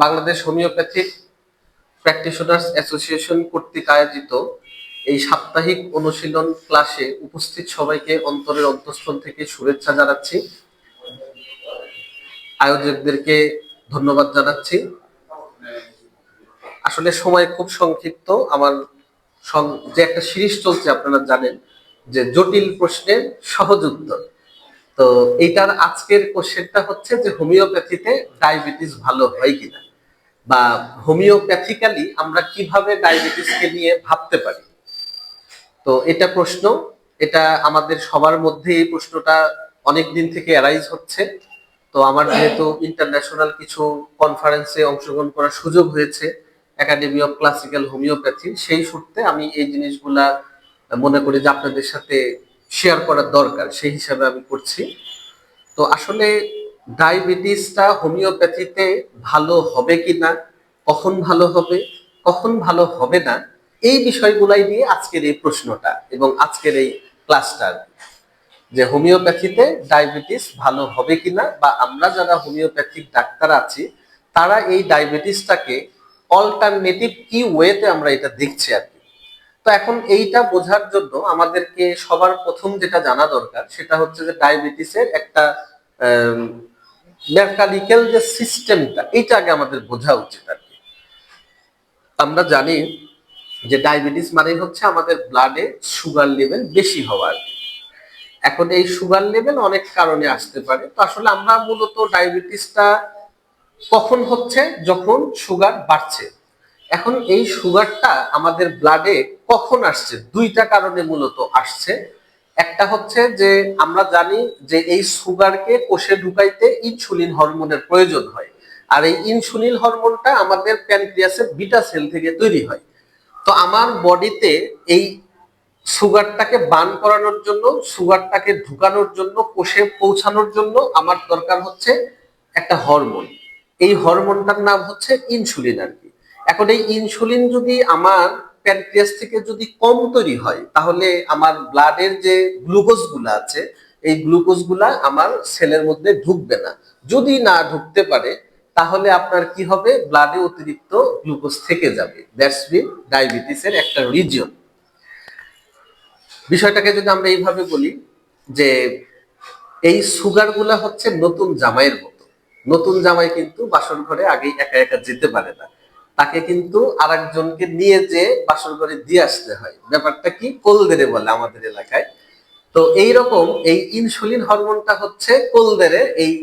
Bangladesh homeopathic practitioners association কর্তৃক আয়োজিত এই সাপ্তাহিক অনুশীলন ক্লাসে উপস্থিত সবাইকে অন্তরের অন্তঃস্থল থেকে শুভেচ্ছা জানাচ্ছি। আয়োজকদেরকে ধন্যবাদ জানাচ্ছি। আসলে সময় খুব সংক্ষিপ্ত। আমার যে একটা সিরিজ চলছে আপনারা জানেন, যে জটিল প্রশ্নের সহজ উত্তর। তো এইটার আজকের কোশ্চেনটা হচ্ছে যে হোমিওপ্যাথিতে ডায়াবেটিস ভালো হয় কিনা, বা হোমিওপ্যাথিক্যালি আমরা কিভাবে ডায়াবেটিসকে নিয়ে ভাবতে পারি। তো এটা প্রশ্ন, এটা আমাদের সবার মধ্যে এই প্রশ্নটা অনেক দিন থেকে অ্যারাইজ হচ্ছে। তো আমার যেহেতু ইন্টারন্যাশনাল কিছু কনফারেন্সে অংশগ্রহণ করার সুযোগ হয়েছে একাডেমি অফ ক্লাসিক্যাল হোমিওপ্যাথি, সেই সূত্রে আমি এই জিনিসগুলা মনে করি যে আপনাদের সাথে শেয়ার করার দরকার, সেই হিসাবে আমি করছি। তো আসলে ডায়াবেটিসটা হোমিওপ্যাথিতে ভালো হবে কিনা, কখন ভালো হবে, কখন ভালো হবে না, এই বিষয়গুলাই নিয়ে আজকের এই প্রশ্নটা এবং আজকের এই ক্লাসটা, যে হোমিওপ্যাথিতে ডায়াবেটিস ভালো হবে কিনা, বা আমরা যারা হোমিওপ্যাথিক ডাক্তার আছি তারা এই ডায়াবেটিসটাকে অল্টারনেটিভ কি ওয়েতে আমরা এটা দেখছি আর কি। তো এখন এইটা বোঝার জন্য আমাদেরকে সবার প্রথম যেটা জানা দরকার সেটা হচ্ছে যে ডায়াবেটিসের একটা মেকানিক্যাল যে সিস্টেমটা, এইটা আগে আমাদের বোঝা উচিত আর কি। আমরা জানি যে ডায়াবেটিস মানে হচ্ছে আমাদের ব্লাডে সুগার লেভেল বেশি হওয়া আর কি। এখন এই সুগার লেভেল অনেক কারণে আসতে পারে। তো আসলে আমরা মূলত ডায়াবেটিসটা কখন হচ্ছে, যখন সুগার বাড়ছে। এখন এই সুগারটা আমাদের ব্লাডে কখন আসছে, দুইটা কারণে মূলত আসছে। একটা হচ্ছে যে আমরা জানি যে এই সুগারকে কোষে ঢুকাইতে ইনসুলিন হরমোনের প্রয়োজন হয়, আর এই ইনসুলিন হরমোনটা আমাদের প্যানক্রিয়াসের বিটা সেল থেকে তৈরি হয়। তো আমার বডিতে এই সুগারটাকে বার্ন করানোর জন্য, সুগারটাকে ঢুকানোর জন্য, কোষে পৌঁছানোর জন্য আমার দরকার হচ্ছে একটা হরমোন। এই হরমোনটার নাম হচ্ছে ইনসুলিন আর কি। এখন এই ইনসুলিন যদি আমার প্যানক্রিয়াস থেকে যদি কম তৈরি হয়, তাহলে আমার ব্লাডের যে গ্লুকোজ গুলা আছে, এই গ্লুকোজ গুলা আমার সেলের মধ্যে ঢুকবে না। যদি না ঢুকতে পারে তাহলে আপনার কি হবে, ব্লাডে অতিরিক্ত গ্লুকোজ থেকে যাবে। দ্যাটস মিন ডায়াবেটিসের একটা রিজন। বিষয়টাকে যদি আমরা এইভাবে বলি যে এই সুগার গুলা হচ্ছে নতুন জামাইয়ের মতো। নতুন জামাই কিন্তু বাসর ঘরে আগে একা একা যেতে পারে না, তাকে কিন্তু আরেকজনকে নিয়ে যে বাসর ঘরে দিয়ে আসতে হয়। ব্যাপারটা কি, কোলদেরে বলে আমাদের এলাকায়। তো এইরকম এই ইনসুলিন হরমোনটা হচ্ছে কোলদেরে এই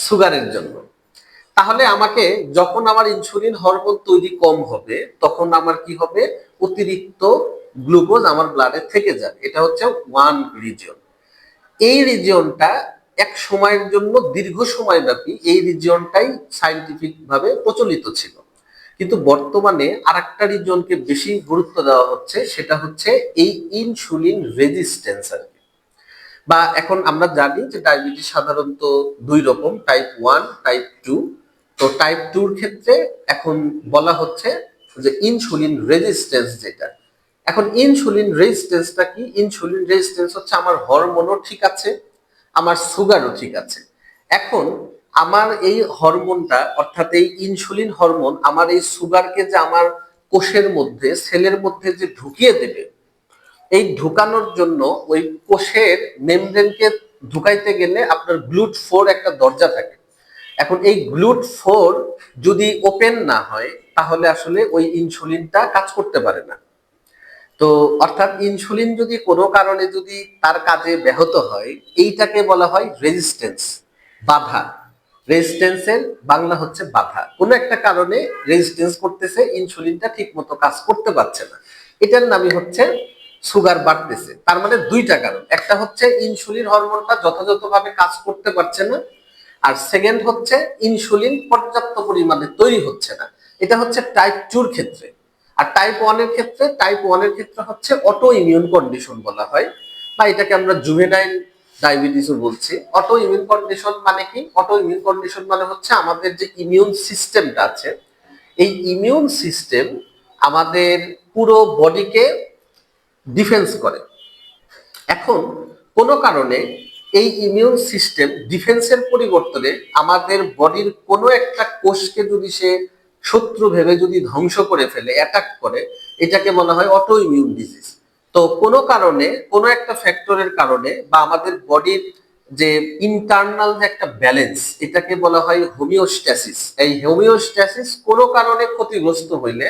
সুগারের জন্য। তাহলে আমাকে যখন আমার ইনসুলিন হরমোন তৈরি কম হবে, তখন আমার কি হবে, অতিরিক্ত গ্লুকোজ আমার ব্লাডে থেকে যাবে। এটা হচ্ছে ওয়ান রিজিয়ন। এই রিজিয়নটা এক সময়ের জন্য, দীর্ঘ সময় ব্যাপী এই রিজিয়নটাই সায়েন্টিফিক ভাবে প্রচলিত ছিল। কিন্তু বর্তমানে আরেকটা রিজিয়নকে বেশি গুরুত্ব দেওয়া হচ্ছে, সেটা হচ্ছে এই ইনসুলিন রেজিস্ট্যান্স আর কি। বা এখন আমরা জানি যে ডায়াবেটিস সাধারণত দুই রকম, টাইপ 1, টাইপ 2। তো টাইপ 2 এর ক্ষেত্রে এখন বলা হচ্ছে যে ইনসুলিন রেজিস্ট্যান্স যেটা। এখন ইনসুলিন রেজিস্ট্যান্সটা কি? ইনসুলিন রেজিস্ট্যান্স হচ্ছে আমার হরমোনও ঠিক আছে, আমার সুগারও ঠিক আছে। এখন আমার এই হরমোনটা, অর্থাৎ এই ইনসুলিন হরমোন আমার এই সুগারকে যে আমার কোষের মধ্যে, সেলের মধ্যে যে ঢুকিয়ে দেবে, এই ঢুকানোর জন্য ওই কোষের মেমব্রেনকে ঢুকাইতে গেলে আপনার গ্লুট 4 একটা দরজা থাকে। এখন এই গ্লুট 4 যদি ওপেন না হয়, তাহলে আসলে ওই ইনসুলিনটা কাজ করতে পারে না। তো অর্থাৎ ইনসুলিন যদি কোনো কারণে যদি তার কাজে ব্যাহত হয়, এইটাকে বলা হয় রেজিস্ট্যান্স, বাধা। রেজিস্ট্যান্সের বাংলা হচ্ছে বাধা। কোনো একটা কারণে রেজিস্ট্যান্স করতেছে, ইনসুলিনটা ঠিক মতো কাজ করতে পারছে না, এটার নামই হচ্ছে সুগার বাড়তেছে। তার মানে দুইটা কারণ, একটা হচ্ছে ইনসুলিন হরমোনটা যথাযথভাবে কাজ করতে পারছে না, আর সেকেন্ড হচ্ছে ইনসুলিন পর্যাপ্ত পরিমাণে তৈরি হচ্ছে না। এটা হচ্ছে টাইপ 2 এর ক্ষেত্রে। আর টাইপ 1 এর ক্ষেত্রে হচ্ছে অটো ইমিউন কন্ডিশন বলা হয়, বা এটাকে আমরা জুভেনাইল ডায়াবেটিসও বলছি। অটো ইমিউন কন্ডিশন মানে কি? অটো ইমিউন কন্ডিশন মানে হচ্ছে আমাদের যে ইমিউন সিস্টেমটা আছে, এই ইমিউন সিস্টেম আমাদের পুরো বডিকে ডিফেন্স করে। এখন কোনো কারণে এই ইমিউন সিস্টেম ডিফেন্সের পরিবর্তনে আমাদের বডির কোনো একটা কোষকে যদি সে শত্রু ভেবে যদি ধ্বংস করে ফেলে, অ্যাটাক করে, এটাকে বলা হয় অটো ইমিউন ডিজিজ। তো কোনো কারণে, কোনো একটা ফ্যাক্টরের কারণে বা আমাদের বডির যে ইন্টারনাল যে একটা ব্যালেন্স, এটাকে বলা হয় হোমিওস্ট্যাসিস। এই হোমিওস্ট্যাসিস কোনো কারণে ক্ষতিগ্রস্ত হইলে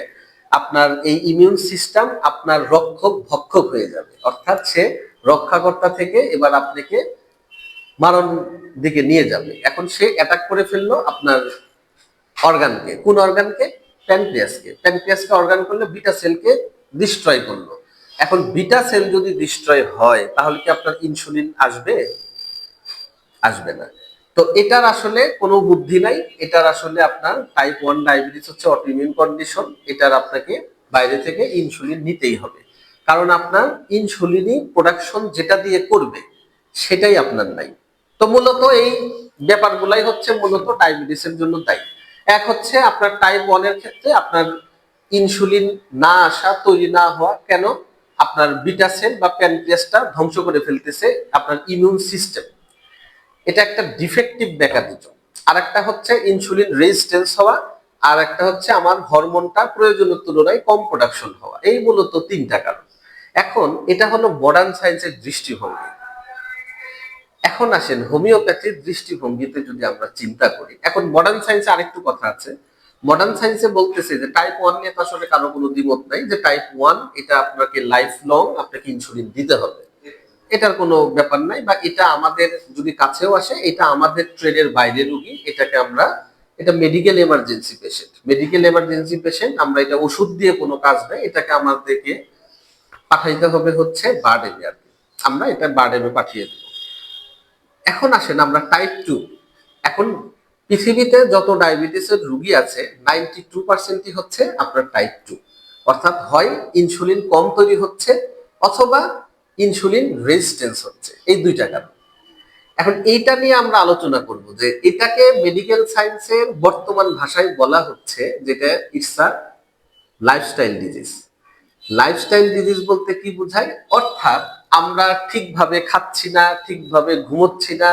আপনার এই ইমিউন সিস্টেম আপনার রক্ষক ভক্ষক হয়ে যাবে, অর্থাৎ সে রক্ষাকর্তা থেকে এবার আপনাকে মারণ দিকে নিয়ে যাবে। এখন সে অ্যাটাক করে ফেললো আপনার অর্গানকে। কোন অর্গানকে? প্যানক্রিয়াসকে। প্যানক্রিয়াসকে অর্গান করলে বিটা সেলকে ডিস্ট্রয় করলো। এখন বিটা সেল যদি ডিস্ট্রয় হয় তাহলে কি আপনার ইনসুলিন আসবে? আসবে না। তো এটার আসলে কোনো বুদ্ধি নাই। এটার আসলে আপনার টাইপ 1 ডায়াবেটিস হচ্ছে অটোইমিউন কন্ডিশন। এটার আপনাকে বাইরে থেকে ইনসুলিন নিতেই হবে, কারণ আপনার ইনসুলিনই প্রোডাকশন যেটা দিয়ে করবে সেটাই আপনার নাই। তো মূলত এই ব্যাপারগুলাই হচ্ছে মূলত ডায়াবেটিসের জন্য দায়ী। এক হচ্ছে আপনার টাইপ 1 এর ক্ষেত্রে আপনার ইনসুলিন না আসা, তৈরি না হওয়া। কেন? আপনার বিটা সেল বা প্যানক্রিয়াসটা ধ্বংস করে ফেলতেছে আপনার ইমিউন সিস্টেম। এটা একটা ডিফেক্টিভ মেকানিজম। আর একটা হচ্ছে ইনসুলিন রেজিস্ট্যান্স হওয়া, আর একটা হচ্ছে আমার হরমোনটা প্রয়োজনের তুলনায় কম প্রোডাকশন হওয়া। এই মূলত তিনটা কারণ। এখন এটা হলো মডার্ন সায়েন্সের দৃষ্টিভঙ্গি। এখন আসেন হোমিওপ্যাথির দৃষ্টিভঙ্গিতে যদি আমরা চিন্তা করি। এখন মডার্ন সায়েন্সে আরেকটু কথা আছে। মডার্ন সায়েন্সে বলতেছে যে টাইপ 1 নিয়ে তো আসলে কারো কোনো দ্বিমত নাই, যে টাইপ 1 এটা আপনাকে লাইফ লং আপনাকে ইনসুলিন দিতে হবে, এটার কোনো ব্যাপার নাই। বা এটা আমাদের যদি কাছেও আসে, এটা আমাদের ট্রেনের বাইরে রোগী, এটাকে আমরা, এটা medical emergency patient. Medical emergency patient, আমরা এটা ওষুধ দিয়ে কোনো কাজ নাই, এটাকে আমাদেরকে পাঠাইতে হবে হচ্ছে বারডেমে আর কি। আমরা এটা বারডেমে পাঠিয়ে দেবো। এখন আসেন আমরা টাইপ 2। এখন পৃথিবীতে যত ডায়াবেটিসের রোগী আছে 92% হচ্ছে আপনার টাইপ 2। অর্থাৎ হয় ইনসুলিন কম তৈরি হচ্ছে অথবা ইনসুলিন রেজিস্ট্যান্স হচ্ছে, এই দুইটা কারণ। এখন এইটা নিয়ে আমরা আলোচনা করব যে এটাকে মেডিকেল সায়েন্সের বর্তমান ভাষায় বলা হচ্ছে যেটা it's a lifestyle disease. Lifestyle disease বলতে কি বোঝায়? অর্থাৎ আমরা ঠিকভাবে খাচ্ছি না, ঠিকভাবে ঘুমোচ্ছি না,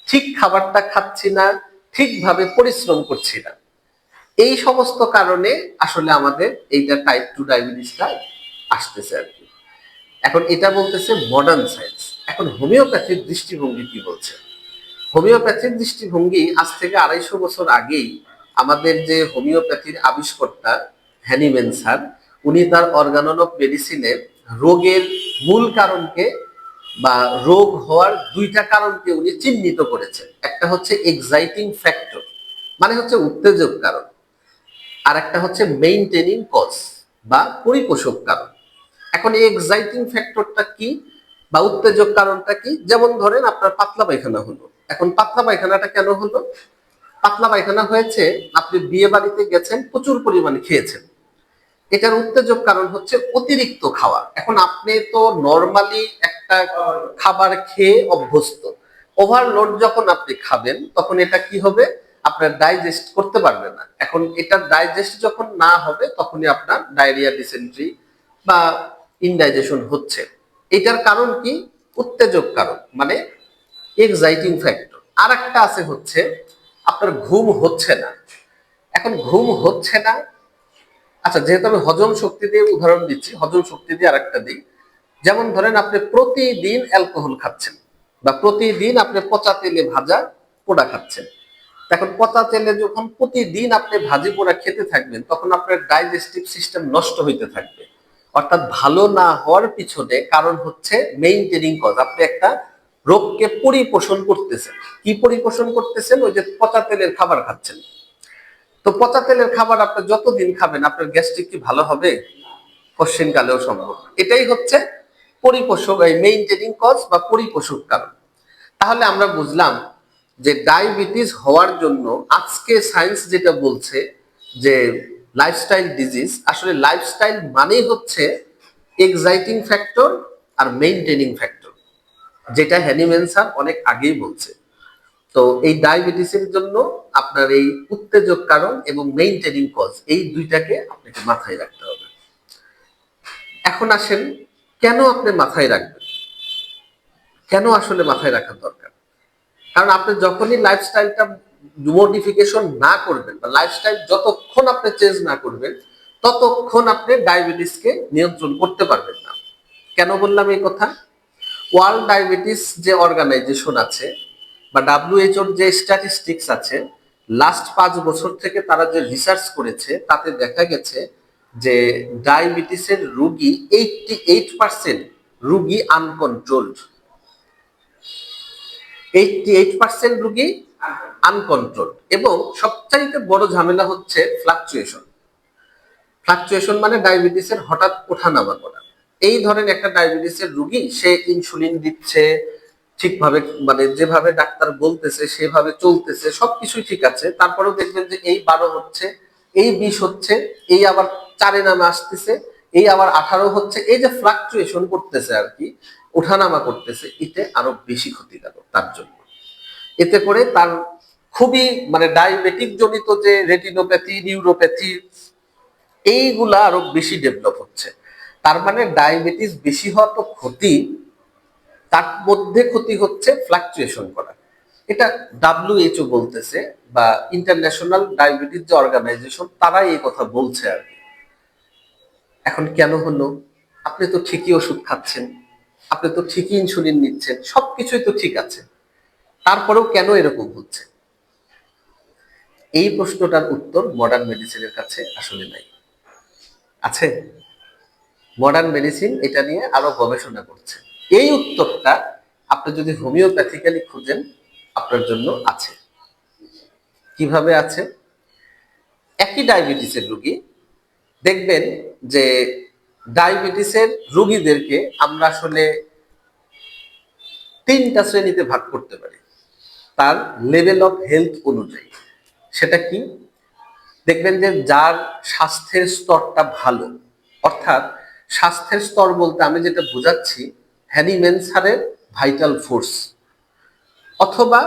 ঠিক খাবারটা খাচ্ছি না, ঠিকভাবে পরিশ্রম করছি না। এই সমস্ত কারণে আসলে আমাদের এইটা টাইপ 2 ডায়াবেটিসটা আসতেছে আর কি। এখন এটা বলতেছে মডার্ন সায়েন্স। এখন হোমিওপ্যাথির দৃষ্টিভঙ্গি কি বলছে? হোমিওপ্যাথির দৃষ্টিভঙ্গি আজ থেকে 250 বছর আগেই আমাদের যে হোমিওপ্যাথির আবিষ্কর্তা হ্যানিম্যান স্যার, উনি তার অর্গানন অফ মেডিসিনে রোগের মূল কারণকে বা রোগ হওয়ার দুইটা কারণকে উনি চিহ্নিত করেছেন। একটা হচ্ছে এক্সাইটিং ফ্যাক্টর, মানে হচ্ছে উত্তেজক কারণ, আর একটা হচ্ছে মেইনটেনিং কজ বা পরিপোষক কারণ। এখন এই এক্সাইটিং ফ্যাক্টরটা কি বা উত্তেজক কারণটা কি? যেমন ধরেন আপনার পাতলা পায়খানা হলো। এখন পাতলা পায়খানাটা কেন হলো? পাতলা পায়খানা হয়েছে, আপনি বিয়ে বাড়িতে গেছেন, প্রচুর পরিমাণে খেয়েছেন। এটার উত্তেজক কারণ হচ্ছে অতিরিক্ত খাওয়া। এখন আপনি তো নরমালি একটা খাবার খেয়ে অভ্যস্ত, ওভারলোড যখন আপনি খাবেন তখন এটা কি হবে? আপনার ডাইজেস্ট করতে পারবে না। এখন এটা ডাইজেস্ট যখন না হবে তখনই আপনার ডায়রিয়া, ডিসেন্ট্রি বা ইনডাইজেশন হচ্ছে। এটার কারণ কি? উত্তেজক কারণ, মানে এক্সাইটিং ফ্যাক্টর। আর একটা আছে হচ্ছে আপনার ঘুম হচ্ছে না। এখন ঘুম হচ্ছে না, আচ্ছা যেহেতু আমি হজম শক্তি দিয়ে উদাহরণ দিচ্ছি, হজম শক্তি দিয়ে আরেকটা দিই। যেমন ধরেন আপনি প্রতিদিন অ্যালকোহল খাচ্ছেন বা প্রতিদিন আপনি পচা তেলে ভাজা পোড়া খাচ্ছেন। এখন পচা তেলে যখন প্রতিদিন আপনি ভাজি পোড়া খেতে থাকবেন তখন আপনার ডাইজেস্টিভ সিস্টেম নষ্ট হইতে থাকবে। অর্থাৎ ভালো না হওয়ার পিছনে কারণ হচ্ছে মেইনটেনিং কজ। আপনি একটা রোগকে পরিপোষণ করতেছেন। কি পরিপোষণ করতেছেন? ওই যে পচা তেলের খাবার খাচ্ছেন। তো পচা তেলের খাবার আপনি যতদিন খাবেন আপনার গ্যাস্ট্রিক কি ভালো হবে? কোশ্চিন কালেও সম্ভব। এটাই হচ্ছে পরিপোষক, এই মেইনটেনিং কজ বা পরিপোষক কারণ। তাহলে আমরা বুঝলাম যে ডায়াবেটিস হওয়ার জন্য আজকে সায়েন্স যেটা বলছে যে লাইফস্টাইল ডিজিজ, আসলে লাইফস্টাইল মানেই হচ্ছে এক্সাইটিং ফ্যাক্টর আর মেইনটেনিং ফ্যাক্টর, যেটা হ্যানিম্যান স্যার অনেক আগেই বলছে। তো এই ডায়াবেটিসের জন্য আপনার এই উত্তেজক কারণ এবং মেইনটেনিং কজ, এই দুইটাকে আপনাকে মাথায় রাখতে হবে। এখন আসেন কেন আপনি মাথায় রাখবেন, কেন আসলে মাথায় রাখা দরকার? কারণ আপনি যখনই লাইফস্টাইলটা মডিফিকেশন না করবেন বা লাইফস্টাইল যতক্ষণ আপনি চেঞ্জ না করবেন ততক্ষণ আপনি ডায়াবেটিসকে নিয়ন্ত্রণ করতে পারবেন না। কেন বললাম এই কথা? ওয়ার্ল্ড ডায়াবেটিস যে অর্গানাইজেশন আছে বা ডাব্লিউএইচওর যে স্ট্যাটিস্টিক্স আছে, লাস্ট 5 বছর থেকে তারা যে রিসার্চ করেছে তাতে দেখা গেছে যে ডায়াবেটিসের রোগী 88% রোগী আনকন্ট্রোলড। 88% রোগী আনকন্ট্রোল। এবং সবচাইতে বড় ঝামেলা হচ্ছে ফ্লাকচুয়েশন। ফ্লাকচুয়েশন মানে ডায়াবেটিসের হঠাৎ ওঠানামা করা। এই ধরেন একটা ডায়াবেটিসের রোগী, সে ইনসুলিন দিচ্ছে ঠিকভাবে, মানে যেভাবে ডাক্তার বলতেছে সেভাবে চলতেছে, সবকিছুই ঠিক আছে, তারপরেও দেখবেন যে এই 12 হচ্ছে, এই 20 হচ্ছে, এই আবার 4-এ নামে আসতেছে, এই আবার 18 হচ্ছে। এই যে ফ্লাকচুয়েশন করতেছে আর কি, ওঠানামা করতেছে, এটা আরো বেশি ক্ষতিকারক তার জন্য। এতে করে তার খুবই মানে ডায়াবেটিক জনিত যে রেটিনোপ্যাথি, নিউরোপ্যাথি, এইগুলা আরো বেশি ডেভেলপ হচ্ছে। তার মানে ডায়াবেটিস বেশি হওয়া তো ক্ষতি, তার মধ্যে ক্ষতি হচ্ছে ফ্লাকচুয়েশন করা। এটা ডাব্লিউএইচও বলতেছে বা ইন্টারন্যাশনাল ডায়াবেটিস যে অর্গানাইজেশন, তারাই এই কথা বলছে আর কি। এখন কেন হলো? আপনি তো ঠিকই ওষুধ খাচ্ছেন, আপনি তো ঠিকই ইনসুলিন নিচ্ছেন, সবকিছুই তো ঠিক আছে, তারপরেও কেন এরকম হচ্ছে? এই প্রশ্নটার উত্তর মডার্ন মেডিসিনের কাছে আসলে নাই। আছে? মডার্ন মেডিসিন এটা নিয়ে আরো গবেষণা করছে। এই উত্তরটা আপনি যদি হোমিওপ্যাথিক্যালি খুঁজেন, আপনার জন্য আছে। কিভাবে আছে? একই ডায়াবেটিসের রোগী, দেখবেন যে ডায়াবেটিসের রোগীদেরকে আমরা আসলে 3টা শ্রেণীতে ভাগ করতে পারি তার লেভেল অফ হেলথ অনুযায়ী। সেটা কি? দেখবেন যে যার স্বাস্থ্যের স্তরটা ভালো, অর্থাৎ স্বাস্থ্যের স্তর বলতে আমি যেটা বোঝাচ্ছি, হ্যানিম্যান স্যারের ভাইটাল ফোর্স, অথবা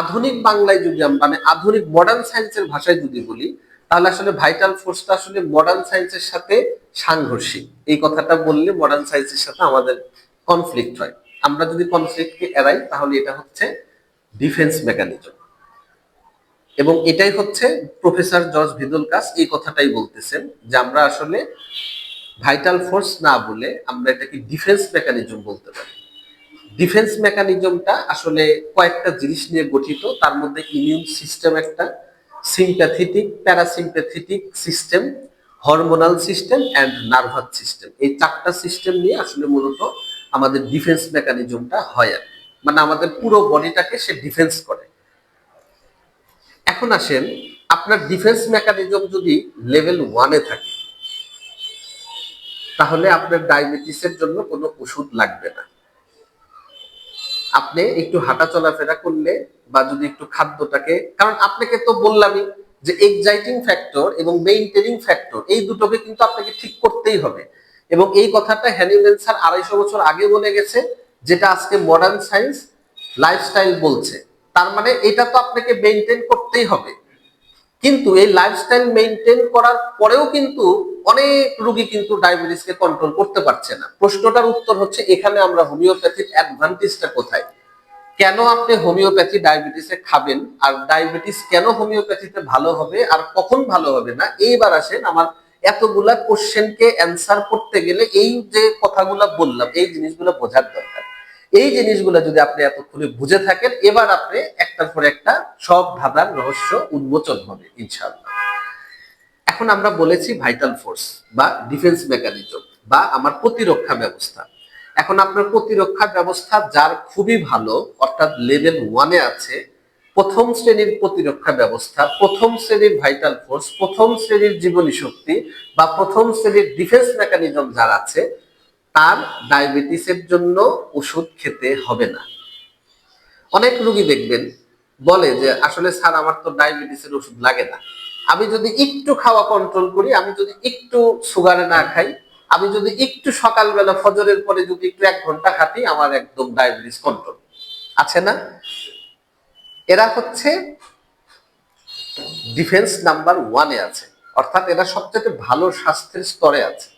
আধুনিক বাংলায় যদি মানে আধুনিক মডার্ন সায়েন্সের ভাষায় যদি বলি, তাহলে আসলে ভাইটাল ফোর্সটা আসলে মডার্ন সায়েন্সের সাথে সাংঘর্ষিক। এই কথাটা বললে মডার্ন সায়েন্সের সাথে আমাদের কনফ্লিক্ট হয়। আমরা যদি কনফ্লিক্টকে এড়াই তাহলে এটা হচ্ছে ডিফেন্স মেকানিজম। এবং এটাই হচ্ছে প্রফেসর জর্জ ভিদলকাস এই কথাটাই বলতেছেন, যে আমরা আসলে ভাইটাল ফোর্স না বলে আমরা এটাকে ডিফেন্স মেকানিজম বলতে পারি। ডিফেন্স মেকানিজমটা আসলে কয়েকটা জিনিস নিয়ে গঠিত, তার মধ্যে ইমিউন সিস্টেম একটা, sympathetic, parasympathetic system, hormonal system and nervous system. এই 4টা সিস্টেম নিয়ে আসলে মূলত আমাদের ডিফেন্স মেকানিজমটা হয় আর কি। মানে আমাদের পুরো বডিটাকে সে ডিফেন্স করে। এখন আসেন, আপনার ডিফেন্স মেকানিজম যদি লেভেল 1-এ থাকে, তাহলে আপনার ডায়াবেটিসের জন্য কোনো ওষুধ লাগবে না। আপনি একটু হাঁটা চলাফেরা করলে বা যদি একটু খাদ্যটাকে, কারণ আপনাকে তো বললামই যে এক্সাইটিং ফ্যাক্টর এবং মেইনটেনিং ফ্যাক্টর, এই দুটোকে কিন্তু আপনাকে ঠিক করতেই হবে। এবং এই কথাটা হ্যানিম্যান স্যার 250 বছর আগে বলে গেছে, যেটা আজকে মডার্ন সায়েন্স লাইফস্টাইল বলছে। তার মানে এটা তো আপনাকে মেইনটেইন করতেই হবে। কিন্তু এই লাইফস্টাইল মেইনটেইন করার পরেও কিন্তু অনেক রোগী কিন্তু ডায়াবেটিসকে কন্ট্রোল করতে পারছে না। প্রশ্নটার উত্তর হচ্ছে এখানে আমরা হোমিওপ্যাথির অ্যাডভান্টেজটা কোথায়? কেন আপনি হোমিওপ্যাথি ডায়াবেটিসে খাবেন, আর ডায়াবেটিস কেন হোমিওপ্যাথিতে ভালো হবে আর কখন ভালো হবে না? এইবার আসেন, আমার এতগুলা কোশ্চেনকে অ্যান্সার করতে গেলে এই যে কথাগুলো বললাম, এই জিনিসগুলো বোঝার দরকার। এই জিনিসগুলো যদি আপনি এতক্ষণে বুঝে থাকেন, এবার আপনি একটার পর একটা সব ধাঁধার রহস্য উন্মোচন হবে ইনশাআল্লাহ। এখন আমরা বলেছি ভাইটাল ফোর্স বা ডিফেন্স মেকানিজম বা আমার প্রতিরক্ষা ব্যবস্থা। এখন আপনার প্রতিরক্ষা ব্যবস্থা যার খুবই ভালো, অর্থাৎ লেভেল 1-এ আছে, প্রথম শ্রেণীর প্রতিরক্ষা ব্যবস্থা, প্রথম শ্রেণীর ভাইটাল ফোর্স, প্রথম শ্রেণীর জীবনী শক্তি বা প্রথম শ্রেণীর ডিফেন্স মেকানিজম যার আছে, তার ডায়াবেটিসের জন্য ওষুধ খেতে হবে না। অনেক রোগী দেখবেন বলে যে আসলে স্যার আমার তো ডায়াবেটিসের ওষুধ লাগে না, আমি যদি একটু খাওয়া কন্ট্রোল করি, আমি যদি একটু সুগারে না খাই, আমি যদি একটু সকালবেলা ফজরের পরে যদি একটু 1 ঘন্টা হাঁটি, আমার একদম ডায়াবেটিস কন্ট্রোল। আছে না? এরা হচ্ছে ডিফেন্স নাম্বার 1-এ আছে, অর্থাৎ এরা সবচেয়ে ভালো স্বাস্থ্যের স্তরে আছে।